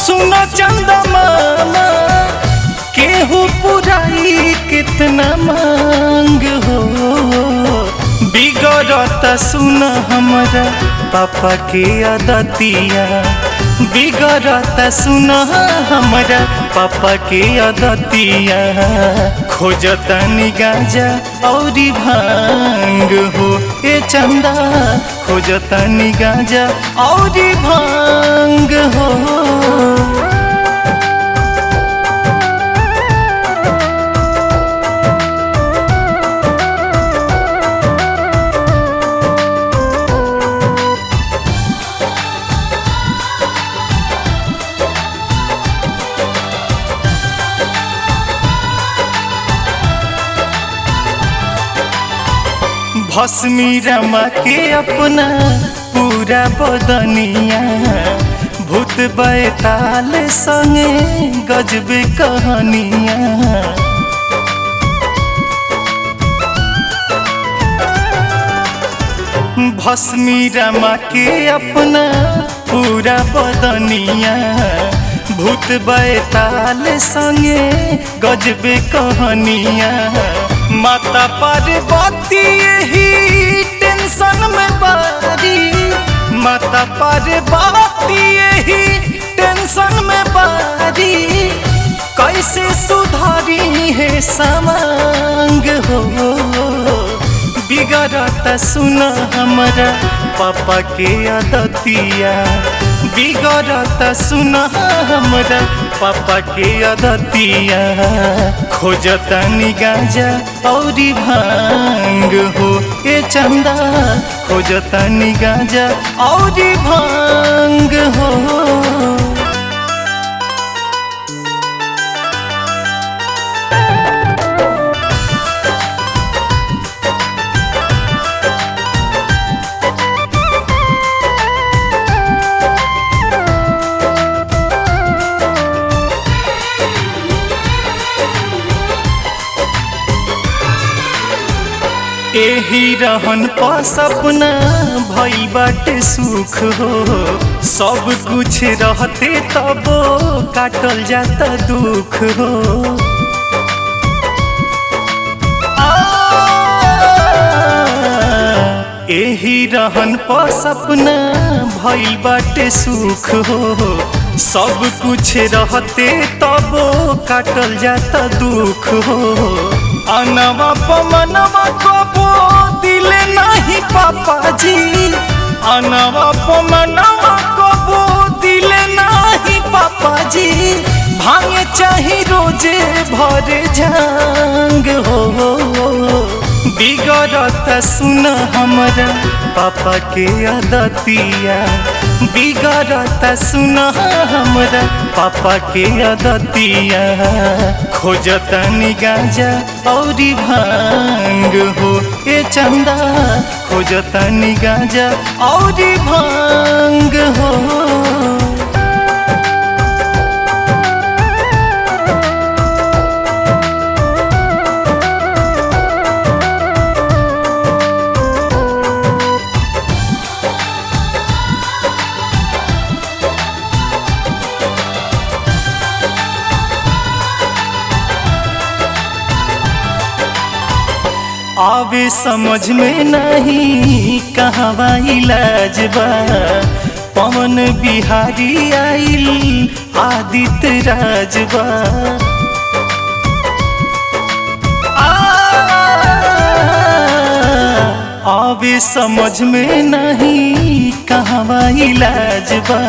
सुनो चंदा मामा केहू पुराई कितना मांग हो। बिगड़ता सुन हमरा पापा के आदतिया, बिगड़ता सुन हमरा पापा के आदतिया। खोजतनी गांजा औरी भांग हो ए चंदा, खोजतनी गांजा औरी भांग हो। भस्मी रमा के अपना पूरा बदनिया, भूत बैताल संगे गजबे कहानिया। भस्मी रमा के अपना पूरा बदनिया, भूत बैताल संगे गजबे कहानिया। माता पार्वती यही टेंशन में बारी, माता पार्वती यही टेंशन में बारी। कैसे सुधारी है समांग हो। बिगड़ता सुन हमरा पापा के आदतिया, बिगड़ता सुन हमरा पापा के आदतिया। खोजतनी गांजा औरी भांग हो ए चंदा, खोजतनी गांजा औरी भांग हो। एही रहन पर सपना भइल बाटे सुख हो। सब कुछ रहते तबो काटल जाता दुख हो। एही रहन पर सपना भइल बाटे सुख हो। सब कुछ रहते तबो काटल जाता दुख हो। अनवा पमनवा कबो दिले नहीं पापा जी, अनवा पमनवा कबो दिले नहीं पापा जी। भांगे चाही रोजे भरे झांग हो। बिगड़ता सुन हमरा पापा के आदतिया, बिगड़ता सुन हमरा पापा के आदतिया। खोजतनी गांजा औरी भांग हो ए चंदा, खोजतनी गांजा औरी भांग हो। आवे समझ में नहीं कहवा इलाज बा। पवन बिहारी आइल आदित्य राज बा। आवे समझ में नहीं कहवा इलाज बा।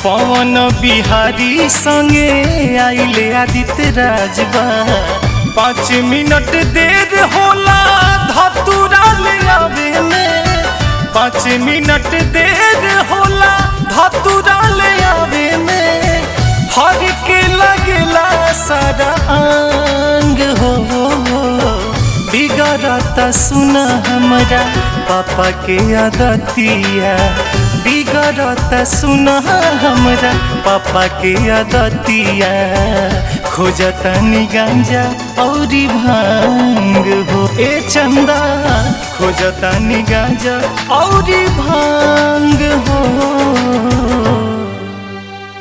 पवन बिहारी संगे आइल आदित्य राज बा। 5 मिनट देर होला धतूरा ले आवे में, 5 मिनट देर होला धतूरा ले आवे में। हर के लगला सारा अंग हो। बिगड़ता सुन हमरा पापा के आदतिया, बिगड़ता सुन हमरा पापा के आदतिया। खोजतनी गांजा औरी भांग हो ए चंदा, खोजतनी गांजा औरी भांग हो।